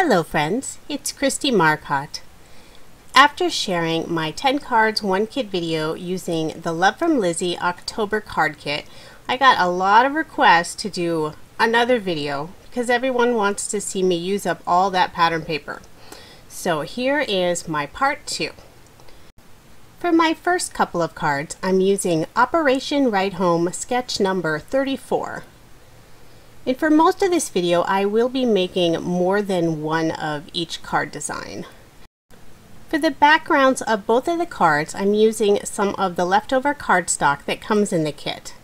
Hello friends, it's Kristie Marcotte. After sharing my 10 cards 1 kit video using the Love from Lizi October card kit, I got a lot of requests to do another video because everyone wants to see me use up all that pattern paper. So here is my part 2. For my first couple of cards, I'm using Operation Ride Home sketch number 34. And for most of this video, I will be making more than one of each card design. For the backgrounds of both of the cards, I'm using some of the leftover cardstock that comes in the kit.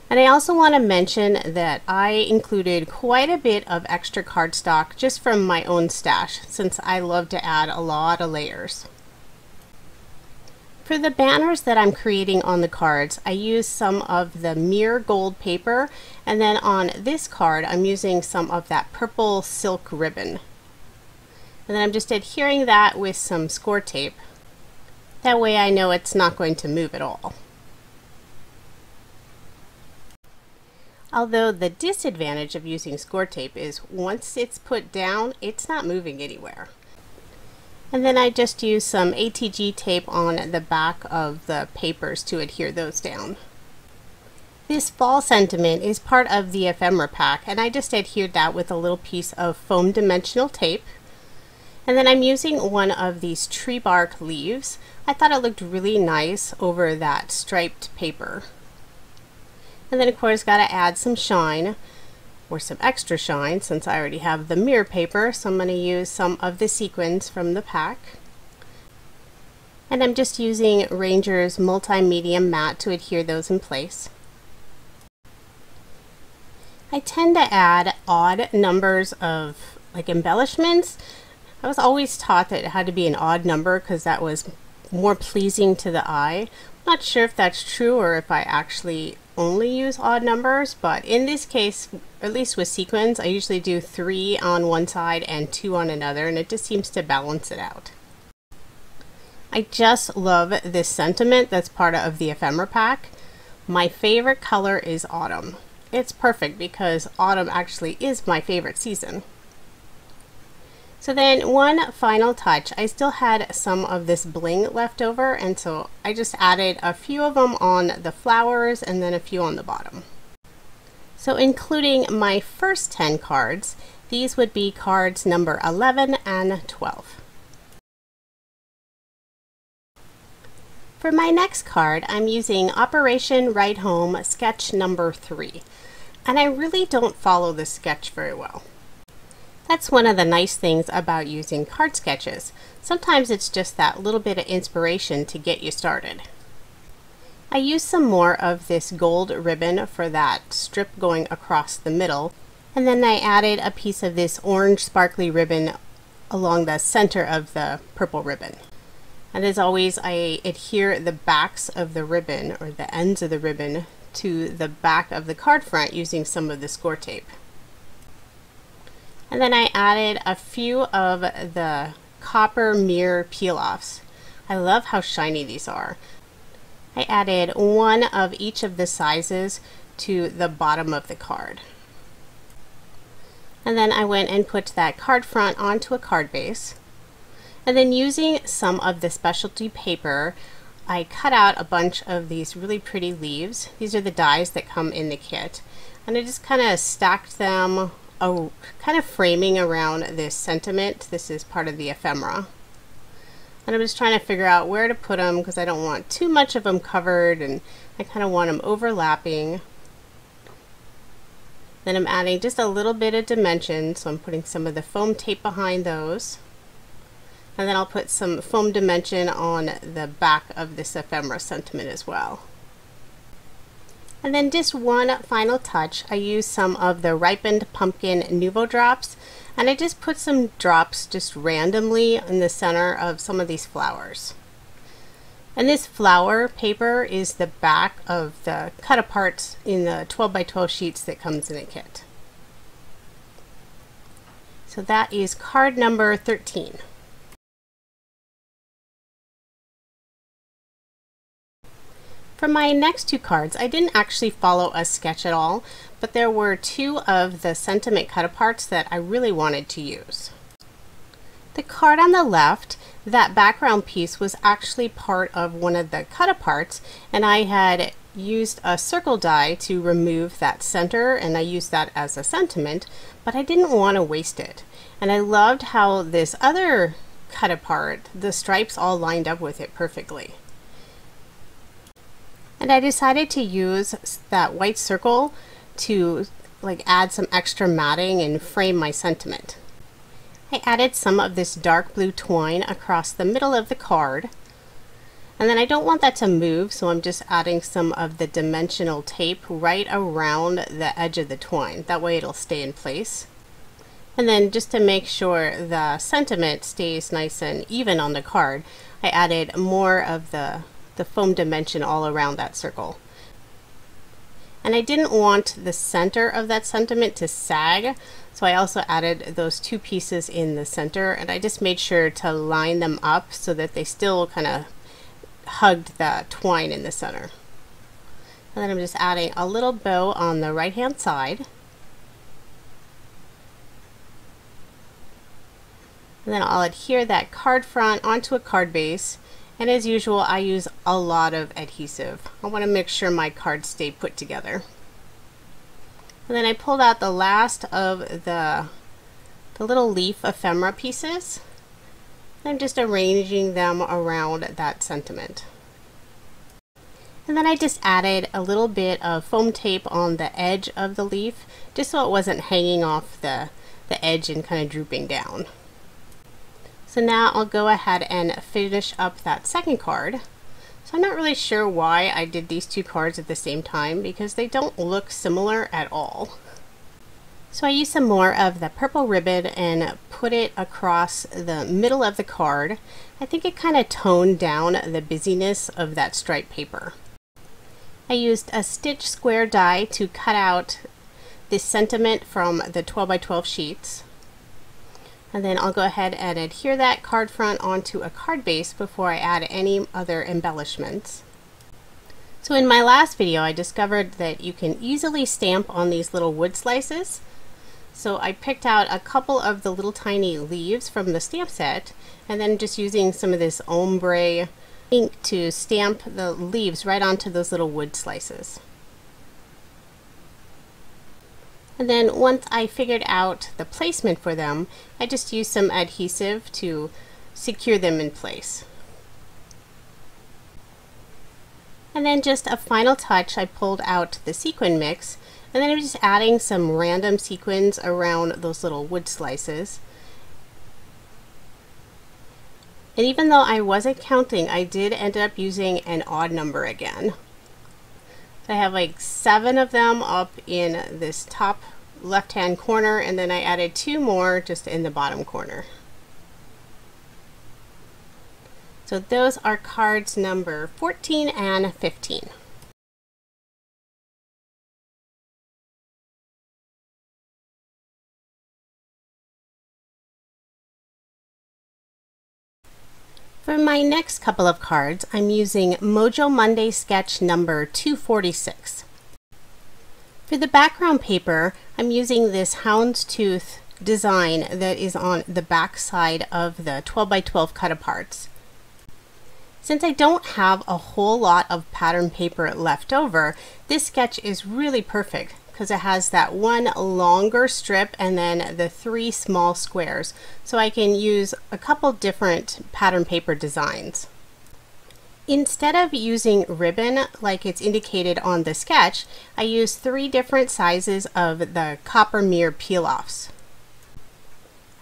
And I also want to mention that I included quite a bit of extra cardstock just from my own stash, since I love to add a lot of layers. For the banners that I'm creating on the cards, I use some of the mirror gold paper, and then on this card I'm using some of that purple silk ribbon. And then I'm just adhering that with some score tape. That way I know it's not going to move at all. Although the disadvantage of using score tape is once it's put down, it's not moving anywhere. And then I just use some ATG tape on the back of the papers to adhere those down. This fall sentiment is part of the ephemera pack, and I just adhered that with a little piece of foam dimensional tape. And then I'm using one of these tree bark leaves. I thought it looked really nice over that striped paper. And then of course got to add some shine, or some extra shine, since I already have the mirror paper, so I'm going to use some of the sequins from the pack. And I'm just using Ranger's multi-medium matte to adhere those in place. I tend to add odd numbers of embellishments. I was always taught that it had to be an odd number because that was more pleasing to the eye. I'm not sure if that's true or if I actually only use odd numbers, but in this case, at least with sequins, I usually do 3 on one side and 2 on another, and it just seems to balance it out. I just love this sentiment that's part of the ephemera pack. My favorite color is autumn. It's perfect because autumn actually is my favorite season. So then one final touch, I still had some of this bling left over, and so I just added a few of them on the flowers and then a few on the bottom. So including my first 10 cards, these would be cards number 11 and 12. For my next card, I'm using Operation Ride Home sketch number 3, and I really don't follow this sketch very well. That's one of the nice things about using card sketches. Sometimes it's just that little bit of inspiration to get you started. I used some more of this gold ribbon for that strip going across the middle, and then I added a piece of this orange sparkly ribbon along the center of the purple ribbon. And as always, I adhere the backs of the ribbon, or the ends of the ribbon, to the back of the card front using some of the score tape. And then I added a few of the copper mirror peel-offs. I love how shiny these are. I added one of each of the sizes to the bottom of the card. And then I went and put that card front onto a card base. And then using some of the specialty paper, I cut out a bunch of these really pretty leaves. These are the dies that come in the kit. And I just kind of stacked them, kind of framing around this sentiment. This is part of the ephemera. And I'm just trying to figure out where to put them because I don't want too much of them covered, and I kind of want them overlapping. Then I'm adding just a little bit of dimension, so I'm putting some of the foam tape behind those. And then I'll put some foam dimension on the back of this ephemera sentiment as well. And then just one final touch, I used some of the ripened pumpkin Nuvo drops, and I just put some drops just randomly in the center of some of these flowers. And this flower paper is the back of the cut aparts in the 12 by 12 sheets that comes in the kit. So that is card number 13. For my next 2 cards, I didn't actually follow a sketch at all, but there were 2 of the sentiment cut-aparts that I really wanted to use. The card on the left, that background piece was actually part of one of the cut-aparts, and I had used a circle die to remove that center, and I used that as a sentiment, but I didn't want to waste it. And I loved how this other cut-apart, the stripes all lined up with it perfectly. And I decided to use that white circle to add some extra matting and frame my sentiment. I added some of this dark blue twine across the middle of the card, and then I don't want that to move, so I'm just adding some of the dimensional tape right around the edge of the twine. That way it'll stay in place. And then just to make sure the sentiment stays nice and even on the card, I added more of the foam dimension all around that circle. And I didn't want the center of that sentiment to sag, so I also added those two pieces in the center, and I just made sure to line them up so that they still kind of hugged the twine in the center. And then I'm just adding a little bow on the right hand side. And then I'll adhere that card front onto a card base. And as usual, I use a lot of adhesive. I want to make sure my cards stay put together. And then I pulled out the last of the little leaf ephemera pieces. I'm just arranging them around that sentiment. And then I just added a little bit of foam tape on the edge of the leaf, just so it wasn't hanging off the edge and kind of drooping down. So now I'll go ahead and finish up that second card. So I'm not really sure why I did these two cards at the same time, because they don't look similar at all. So I used some more of the purple ribbon and put it across the middle of the card. I think it kind of toned down the busyness of that striped paper. I used a stitch square die to cut out this sentiment from the 12 by 12 sheets. And then I'll go ahead and adhere that card front onto a card base before I add any other embellishments. So in my last video, I discovered that you can easily stamp on these little wood slices. So I picked out a couple of the little tiny leaves from the stamp set, and then just using some of this ombre ink to stamp the leaves right onto those little wood slices. And then once I figured out the placement for them, I just used some adhesive to secure them in place. And then just a final touch, I pulled out the sequin mix, and then I'm just adding some random sequins around those little wood slices. And even though I wasn't counting, I did end up using an odd number again. I have like 7 of them up in this top left hand corner, and then I added 2 more just in the bottom corner. So those are cards number 14 and 15. For my next couple of cards, I'm using Mojo Monday sketch number 246. For the background paper, I'm using this houndstooth design that is on the back side of the 12 by 12 cut-aparts. Since I don't have a whole lot of pattern paper left over, this sketch is really perfect because it has that one longer strip and then the 3 small squares, so I can use a couple different pattern paper designs. Instead of using ribbon like it's indicated on the sketch, I used 3 different sizes of the copper mirror peel-offs.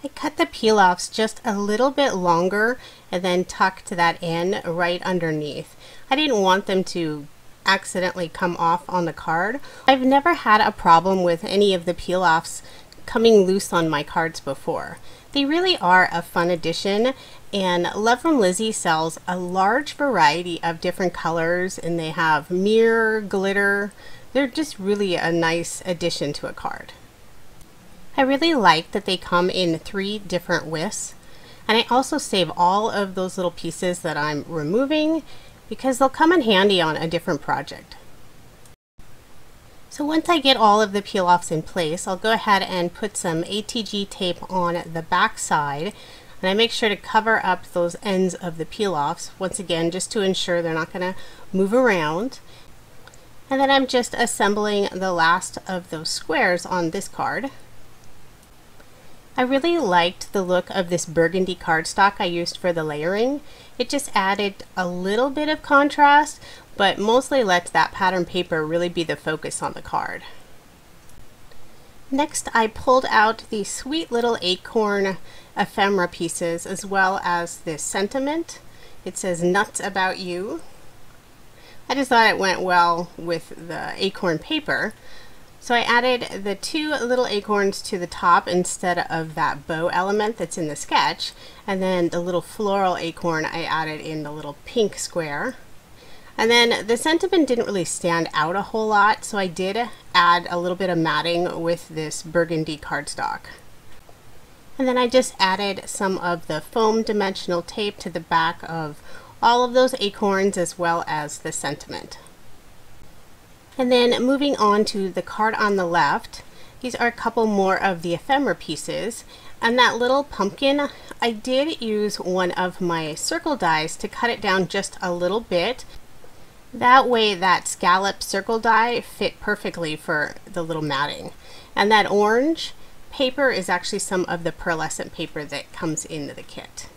I cut the peel-offs just a little bit longer and then tucked that in right underneath. I didn't want them to accidentally come off on the card. I've never had a problem with any of the peel-offs coming loose on my cards before. They really are a fun addition, and Love from Lizi sells a large variety of different colors, and they have mirror, glitter. They're just really a nice addition to a card. I really like that they come in 3 different widths, and I also save all of those little pieces that I'm removing because they'll come in handy on a different project. So once I get all of the peel-offs in place, I'll go ahead and put some ATG tape on the back side, And I make sure to cover up those ends of the peel-offs, once again, just to ensure they're not going to move around. And then I'm just assembling the last of those squares on this card. I really liked the look of this burgundy cardstock I used for the layering. It just added a little bit of contrast, but mostly lets that pattern paper really be the focus on the card. Next, I pulled out these sweet little acorn ephemera pieces, as well as this sentiment. It says "Nuts About You." I just thought it went well with the acorn paper. So I added the two little acorns to the top instead of that bow element that's in the sketch. And then the little floral acorn I added in the little pink square. And then the sentiment didn't really stand out a whole lot, so I did add a little bit of matting with this burgundy cardstock. And then I just added some of the foam dimensional tape to the back of all of those acorns, as well as the sentiment. And then moving on to the card on the left, these are a couple more of the ephemera pieces. And that little pumpkin, I did use one of my circle dies to cut it down just a little bit. That way that scallop circle die fit perfectly for the little matting. And that orange paper is actually some of the pearlescent paper that comes into the kit.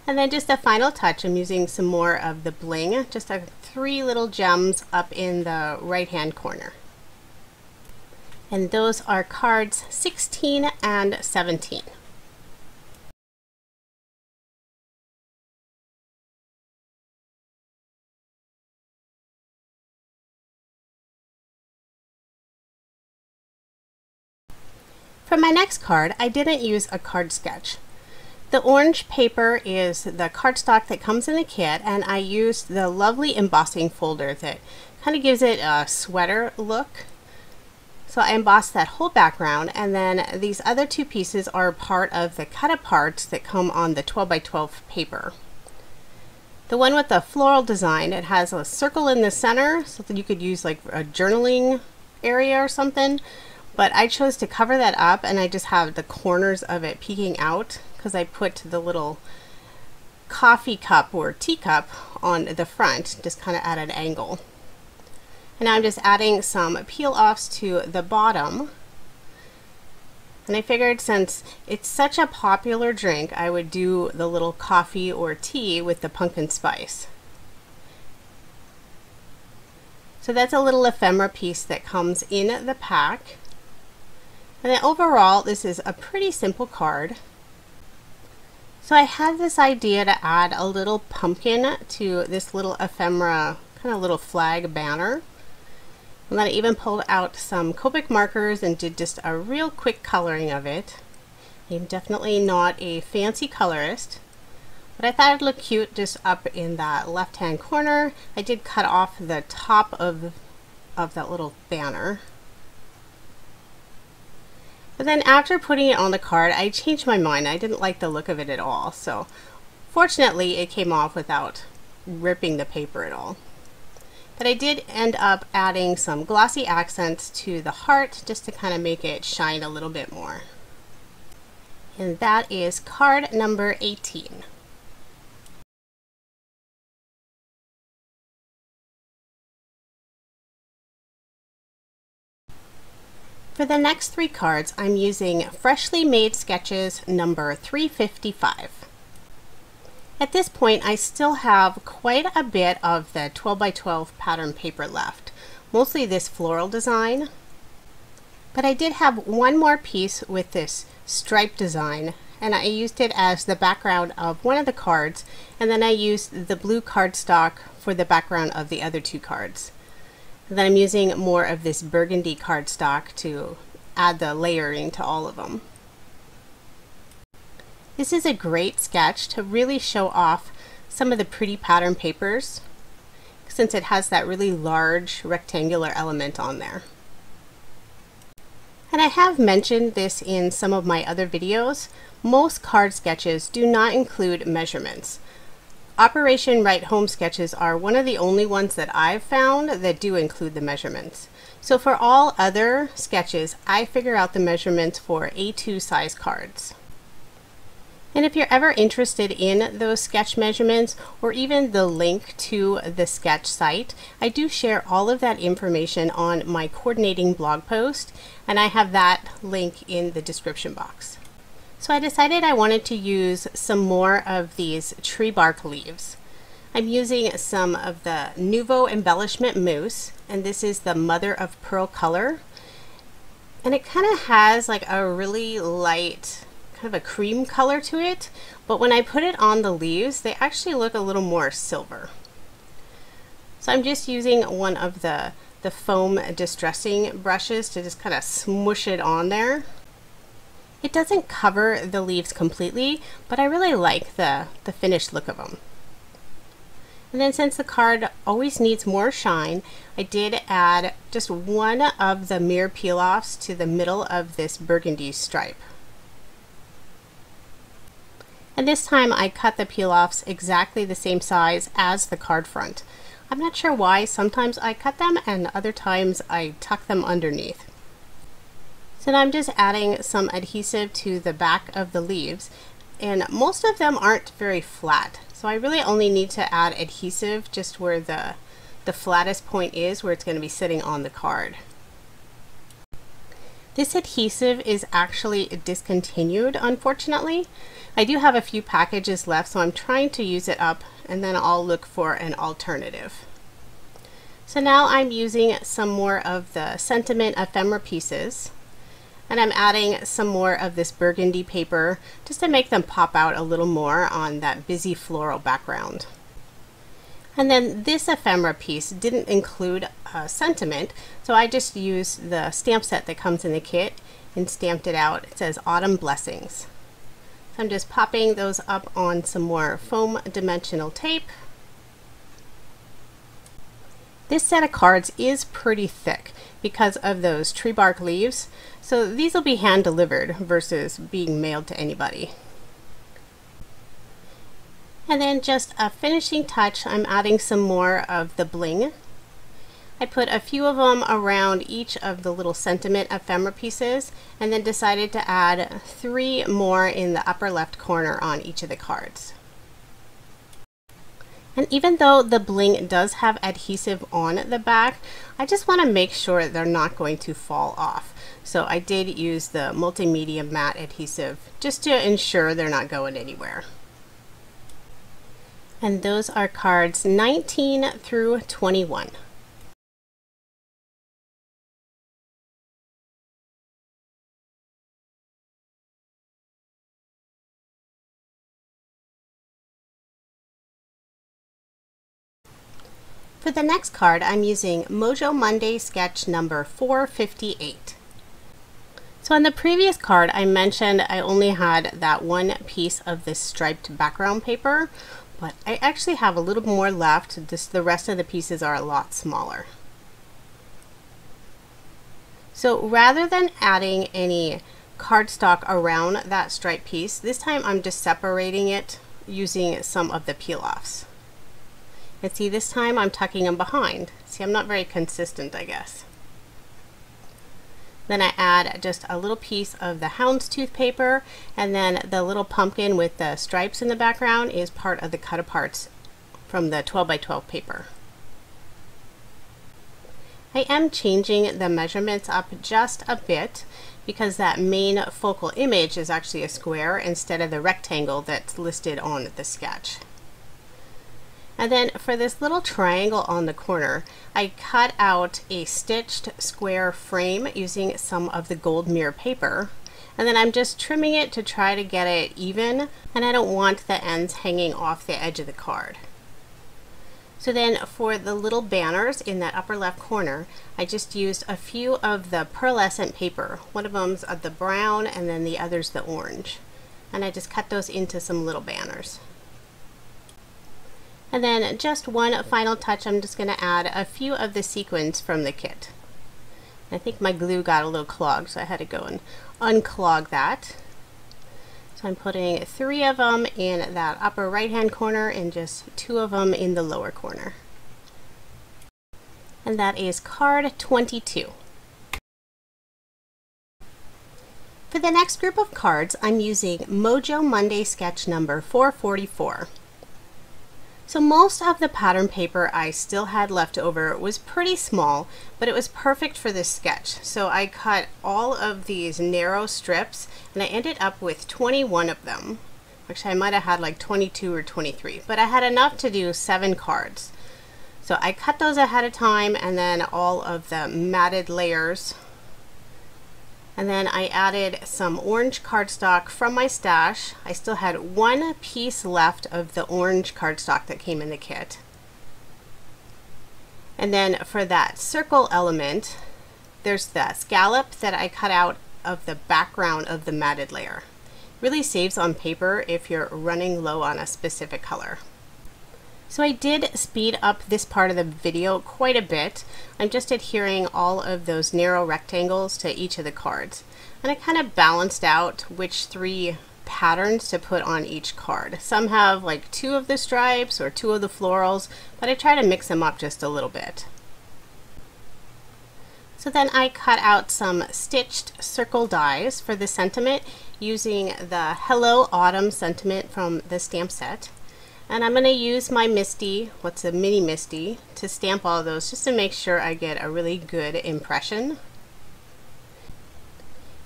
And then just a final touch, I'm using some more of the bling, just 3 little gems up in the right hand corner. And those are cards 16 and 17. For my next card, I didn't use a card sketch. The orange paper is the cardstock that comes in the kit, and I used the lovely embossing folder that kind of gives it a sweater look. So I embossed that whole background, and then these other 2 pieces are part of the cut aparts that come on the 12 by 12 paper. The one with the floral design, it has a circle in the center so that you could use like a journaling area or something. But I chose to cover that up, and I just have the corners of it peeking out because I put the little coffee cup or teacup on the front, just kind of at an angle. And now I'm just adding some peel-offs to the bottom. And I figured since it's such a popular drink, I would do the little coffee or tea with the pumpkin spice. So that's a little ephemera piece that comes in the pack. And then overall, this is a pretty simple card. So I had this idea to add a little pumpkin to this little ephemera, kind of little flag banner. And then I even pulled out some Copic markers and did just a real quick coloring of it. I'm definitely not a fancy colorist, but I thought it'd look cute just up in that left-hand corner. I did cut off the top of that little banner. But then after putting it on the card, I changed my mind. I didn't like the look of it at all. So fortunately, it came off without ripping the paper at all. But I did end up adding some glossy accents to the heart just to kind of make it shine a little bit more. And that is card number 18. For the next 3 cards, I'm using Freshly Made Sketches number 355. At this point, I still have quite a bit of the 12 by 12 pattern paper left, mostly this floral design. But I did have one more piece with this stripe design, and I used it as the background of one of the cards, and then I used the blue cardstock for the background of the other 2 cards. And then I'm using more of this burgundy cardstock to add the layering to all of them. This is a great sketch to really show off some of the pretty pattern papers, since it has that really large rectangular element on there. And I have mentioned this in some of my other videos. Most card sketches do not include measurements. Operation Write Home sketches are one of the only ones that I've found that do include the measurements. So for all other sketches, I figure out the measurements for A2 size cards. And if you're ever interested in those sketch measurements or even the link to the sketch site, I do share all of that information on my coordinating blog post, and I have that link in the description box. So I decided I wanted to use some more of these tree bark leaves. I'm using some of the Nuvo embellishment mousse, and this is the mother of pearl color. And it kind of has like a really light, kind of a cream color to it, but when I put it on the leaves, they actually look a little more silver. So I'm just using one of the foam distressing brushes to just kind of smoosh it on there. It doesn't cover the leaves completely, but I really like the finished look of them. And then since the card always needs more shine, I did add just one of the mirror peel-offs to the middle of this burgundy stripe. And this time I cut the peel-offs exactly the same size as the card front. I'm not sure why, sometimes I cut them and other times I tuck them underneath. So now I'm just adding some adhesive to the back of the leaves, and most of them aren't very flat. So I really only need to add adhesive just where the flattest point is, where it's going to be sitting on the card. This adhesive is actually discontinued, unfortunately. I do have a few packages left, so I'm trying to use it up, and then I'll look for an alternative. So now I'm using some more of the sentiment ephemera pieces, and I'm adding some more of this burgundy paper just to make them pop out a little more on that busy floral background. And then this ephemera piece didn't include a sentiment, so I just used the stamp set that comes in the kit and stamped it out. It says Autumn Blessings. So I'm just popping those up on some more foam dimensional tape. This set of cards is pretty thick because of those tree bark leaves, so these will be hand delivered versus being mailed to anybody. And then just a finishing touch, I'm adding some more of the bling. I put a few of them around each of the little sentiment ephemera pieces, and then decided to add 3 more in the upper left corner on each of the cards. And even though the bling does have adhesive on the back, I just want to make sure they're not going to fall off. So I did use the multimedia matte adhesive just to ensure they're not going anywhere. And those are cards 19 through 21. For the next card, I'm using Mojo Monday sketch number 458. So on the previous card, I mentioned I only had that one piece of this striped background paper, but I actually have a little more left. The rest of the pieces are a lot smaller. So rather than adding any cardstock around that striped piece, this time I'm just separating it using some of the peel-offs. And see, this time I'm tucking them behind. See, I'm not very consistent, I guess. Then I add just a little piece of the houndstooth paper, and then the little pumpkin with the stripes in the background is part of the cut-aparts from the 12 by 12 paper. I am changing the measurements up just a bit because that main focal image is actually a square instead of the rectangle that's listed on the sketch. And then for this little triangle on the corner, I cut out a stitched square frame using some of the gold mirror paper. And then I'm just trimming it to try to get it even, and I don't want the ends hanging off the edge of the card. So then for the little banners in that upper left corner, I just used a few of the pearlescent paper. One of them's the brown and then the other's the orange. And I just cut those into some little banners. And then just one final touch, I'm just going to add a few of the sequins from the kit. I think my glue got a little clogged, so I had to go and unclog that. So I'm putting 3 of them in that upper right hand corner and just 2 of them in the lower corner. And that is card 22. For the next group of cards, I'm using Mojo Monday sketch number 444. So most of the pattern paper I still had left over was pretty small, but it was perfect for this sketch. So I cut all of these narrow strips and I ended up with 21 of them. Actually, I might have had like 22 or 23, but I had enough to do 7 cards. So I cut those ahead of time, and then all of the matted layers. And then I added some orange cardstock from my stash. I still had one piece left of the orange cardstock that came in the kit. And then for that circle element, there's the scallop that I cut out of the background of the matted layer. Really saves on paper if you're running low on a specific color. So I did speed up this part of the video quite a bit. I'm just adhering all of those narrow rectangles to each of the cards. And I kind of balanced out which 3 patterns to put on each card. Some have like 2 of the stripes or 2 of the florals, but I try to mix them up just a little bit. So then I cut out some stitched circle dies for the sentiment using the Hello Autumn sentiment from the stamp set. And I'm going to use my Misty, what's a mini Misty, to stamp all of those just to make sure I get a really good impression.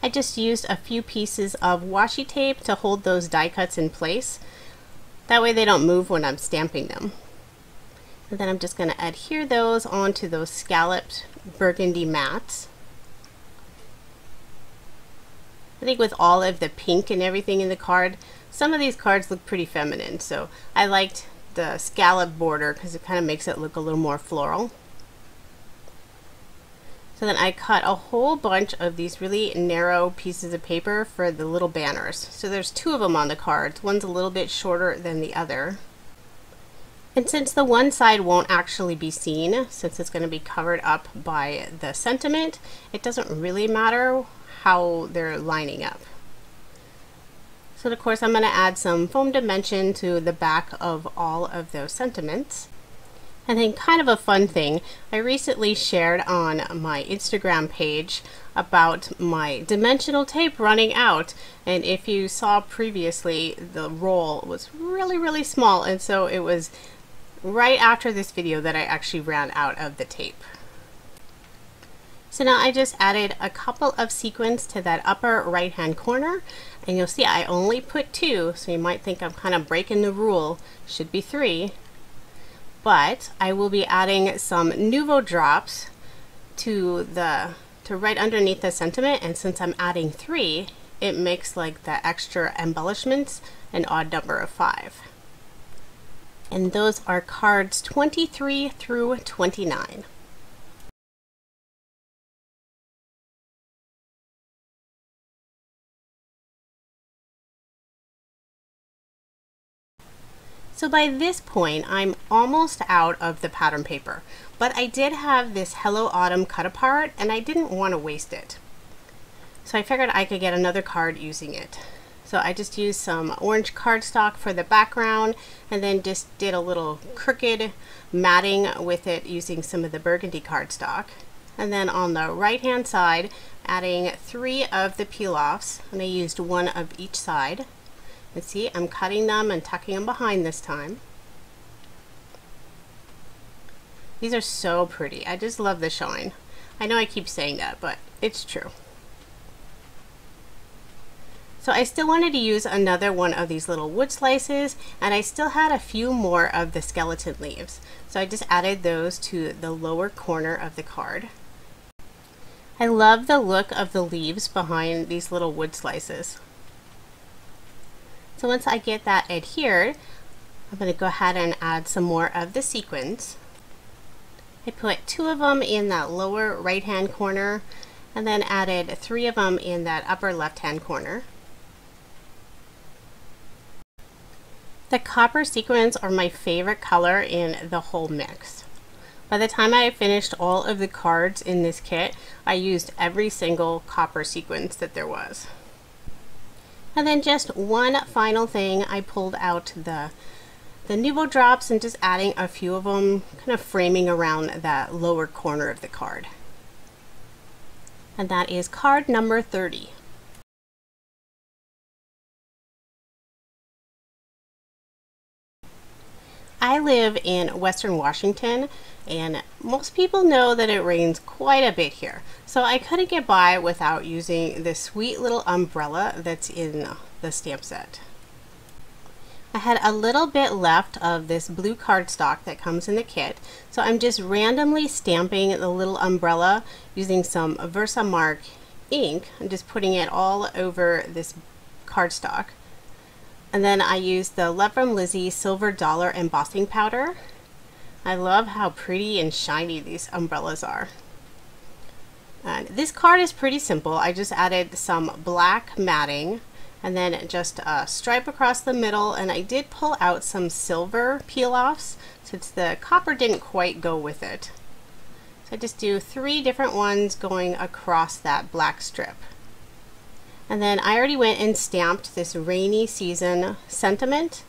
I just used a few pieces of washi tape to hold those die cuts in place. That way they don't move when I'm stamping them. And then I'm just going to adhere those onto those scalloped burgundy mats. I think with all of the pink and everything in the card, some of these cards look pretty feminine, so I liked the scallop border because it kind of makes it look a little more floral. So then I cut a whole bunch of these really narrow pieces of paper for the little banners. So there's 2 of them on the cards. One's a little bit shorter than the other. And since the one side won't actually be seen, since it's going to be covered up by the sentiment, it doesn't really matter how they're lining up. So of course I'm going to add some foam dimension to the back of all of those sentiments. And then kind of a fun thing, I recently shared on my Instagram page about my dimensional tape running out. And if you saw previously, the roll was really small, and so it was right after this video that I actually ran out of the tape. So now I just added a couple of sequins to that upper right hand corner, and you'll see I only put 2, so you might think I'm kind of breaking the rule. Should be 3. But I will be adding some Nuvo drops to right underneath the sentiment, and since I'm adding 3, it makes like the extra embellishments an odd number of 5. And those are cards 23 through 29. So by this point, I'm almost out of the pattern paper, but I did have this Hello Autumn cut apart and I didn't want to waste it. So I figured I could get another card using it. So I just used some orange cardstock for the background and then just did a little crooked matting with it using some of the burgundy cardstock. And then on the right hand side, adding 3 of the peel-offs, and I used 1 of each side. And see, I'm cutting them and tucking them behind this time. These are so pretty. I just love the shine. I know I keep saying that, but it's true. So I still wanted to use another one of these little wood slices, and I still had a few more of the skeleton leaves. So I just added those to the lower corner of the card. I love the look of the leaves behind these little wood slices. So once I get that adhered, I'm going to go ahead and add some more of the sequins. I put 2 of them in that lower right hand corner and then added 3 of them in that upper left hand corner. The copper sequins are my favorite color in the whole mix. By the time I finished all of the cards in this kit, I used every single copper sequence that there was. And then just one final thing, I pulled out the Nuvo drops and just adding a few of them, kind of framing around that lower corner of the card. And that is card number 30. I live in Western Washington, and most people know that it rains quite a bit here. So I couldn't get by without using this sweet little umbrella that's in the stamp set. I had a little bit left of this blue cardstock that comes in the kit, so I'm just randomly stamping the little umbrella using some Versamark ink. I'm just putting it all over this cardstock. And then I used the Love from Lizi Silver Dollar embossing powder. I love how pretty and shiny these umbrellas are. And this card is pretty simple. I just added some black matting and then just a stripe across the middle, and I did pull out some silver peel-offs since the copper didn't quite go with it. So I just do 3 different ones going across that black strip. And then I already went and stamped this rainy season sentiment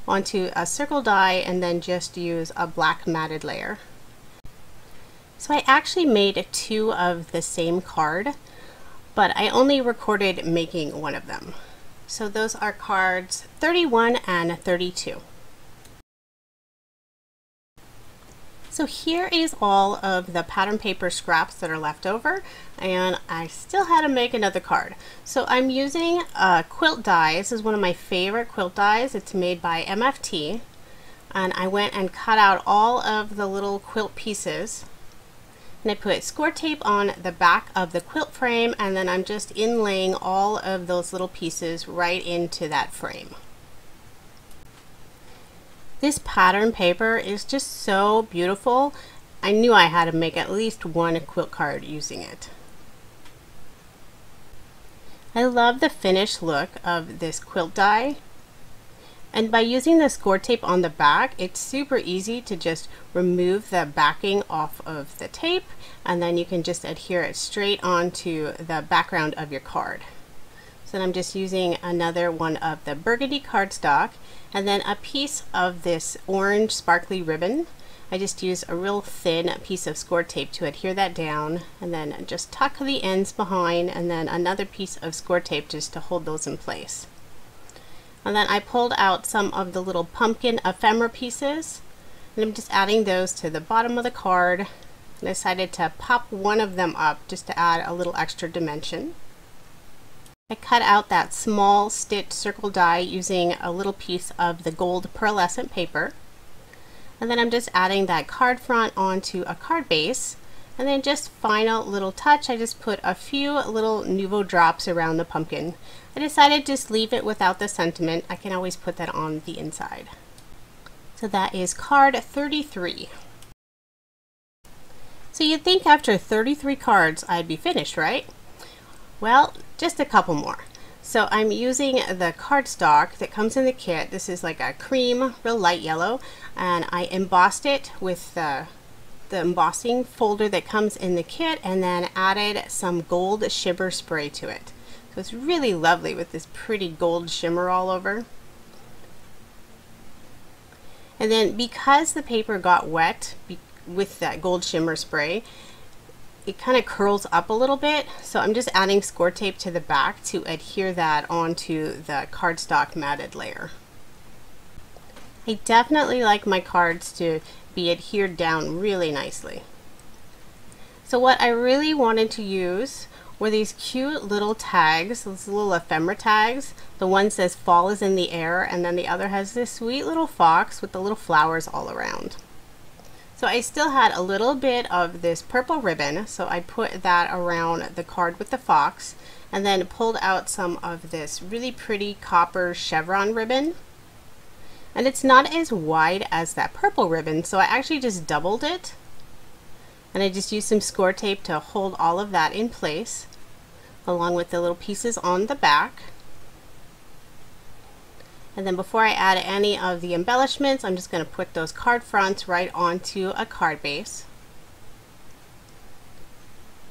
onto a circle die and then just use a black matted layer. So I actually made 2 of the same card, but I only recorded making one of them. So those are cards 31 and 32. So here is all of the pattern paper scraps that are left over, and I still had to make another card. So I'm using a quilt die. This is one of my favorite quilt dies. It's made by MFT, and I went and cut out all of the little quilt pieces, and I put score tape on the back of the quilt frame, and then I'm just inlaying all of those little pieces right into that frame. This pattern paper is just so beautiful. I knew I had to make at least one quilt card using it. I love the finished look of this quilt die. And by using the score tape on the back, it's super easy to just remove the backing off of the tape, and then you can just adhere it straight onto the background of your card. So then I'm just using another one of the burgundy cardstock, and then a piece of this orange sparkly ribbon. I just use a real thin piece of score tape to adhere that down, and then just tuck the ends behind, and then another piece of score tape just to hold those in place. And then I pulled out some of the little pumpkin ephemera pieces, and I'm just adding those to the bottom of the card. And I decided to pop one of them up just to add a little extra dimension. I cut out that small stitch circle die using a little piece of the gold pearlescent paper. And then I'm just adding that card front onto a card base. And then just final little touch, I just put a few little Nuvo drops around the pumpkin. I decided to just leave it without the sentiment. I can always put that on the inside. So that is card 33. So you'd think after 33 cards I'd be finished, right? Well, just a couple more. So I'm using the cardstock that comes in the kit. This is like a cream, real light yellow, and I embossed it with the embossing folder that comes in the kit, and then added some gold shimmer spray to it. So it's really lovely with this pretty gold shimmer all over. And then because the paper got wet with that gold shimmer spray, it kind of curls up a little bit, so I'm just adding score tape to the back to adhere that onto the cardstock matted layer. I definitely like my cards to be adhered down really nicely. So what I really wanted to use were these cute little tags, those little ephemera tags. The one says fall is in the air, and then the other has this sweet little fox with the little flowers all around. So I still had a little bit of this purple ribbon, so I put that around the card with the fox, and then pulled out some of this really pretty copper chevron ribbon. And it's not as wide as that purple ribbon, so I actually just doubled it. And I just used some score tape to hold all of that in place, along with the little pieces on the back. And then before I add any of the embellishments, I'm just going to put those card fronts right onto a card base.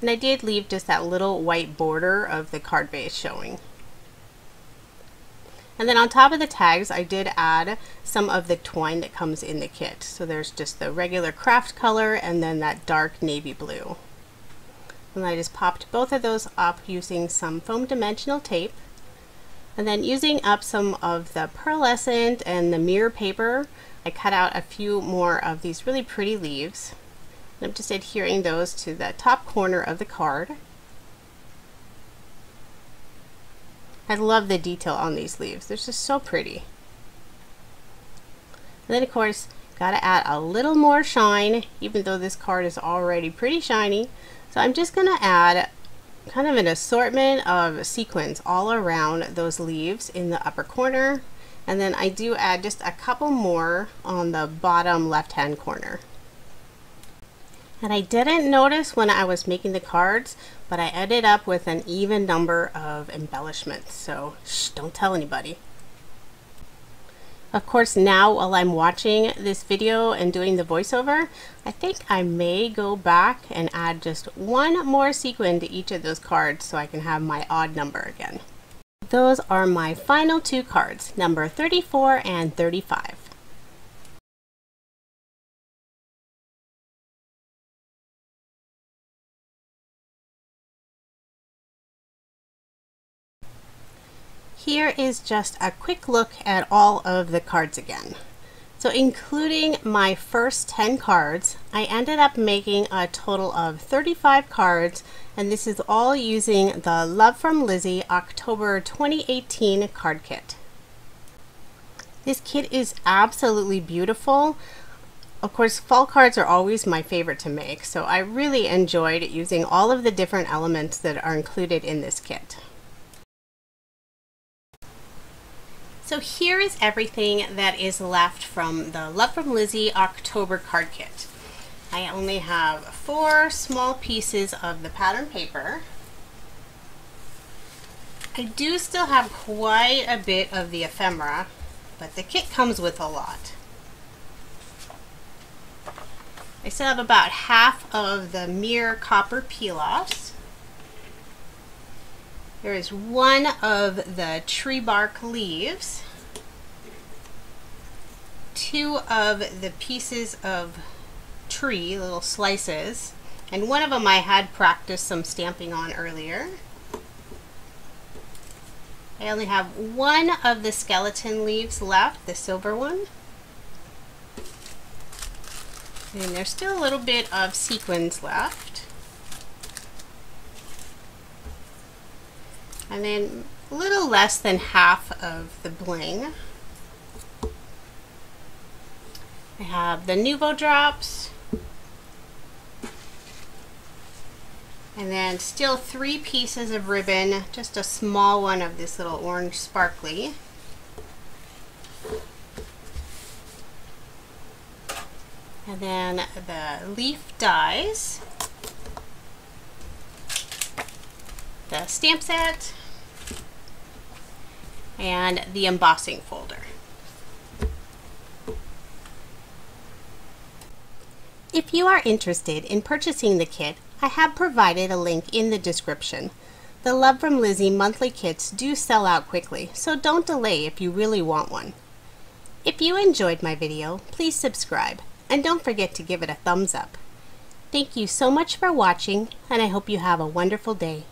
And I did leave just that little white border of the card base showing. And then on top of the tags, I did add some of the twine that comes in the kit. So there's just the regular craft color and then that dark navy blue. And I just popped both of those up using some foam dimensional tape. And then using up some of the pearlescent and the mirror paper, I cut out a few more of these really pretty leaves. I'm just adhering those to the top corner of the card. I love the detail on these leaves. They're just so pretty. And then of course, gotta add a little more shine, even though this card is already pretty shiny. So I'm just gonna add kind of an assortment of sequins all around those leaves in the upper corner. And then I do add just a couple more on the bottom left-hand corner. And I didn't notice when I was making the cards, but I ended up with an even number of embellishments. So shh, don't tell anybody. Of course, now while I'm watching this video and doing the voiceover, I think I may go back and add just one more sequin to each of those cards so I can have my odd number again. Those are my final two cards, number 34 and 35. Here is just a quick look at all of the cards again. So including my first 10 cards, I ended up making a total of 35 cards, and this is all using the Love from Lizi October 2018 card kit. This kit is absolutely beautiful. Of course, fall cards are always my favorite to make, so I really enjoyed using all of the different elements that are included in this kit. So here is everything that is left from the Love from Lizi October card kit. I only have 4 small pieces of the pattern paper. I do still have quite a bit of the ephemera, but the kit comes with a lot. I still have about half of the mirror copper peel-offs. There is one of the tree bark leaves, 2 of the pieces of tree, little slices, and one of them I had practiced some stamping on earlier. I only have one of the skeleton leaves left, the silver one. And there's still a little bit of sequins left. And then a little less than half of the bling. I have the Nuvo drops. And then still 3 pieces of ribbon, just a small one of this little orange sparkly. And then the leaf dies. The stamp set. And the embossing folder. If you are interested in purchasing the kit, I have provided a link in the description. The Love from Lizi monthly kits do sell out quickly, so don't delay if you really want one. If you enjoyed my video, please subscribe, and don't forget to give it a thumbs up. Thank you so much for watching, and I hope you have a wonderful day.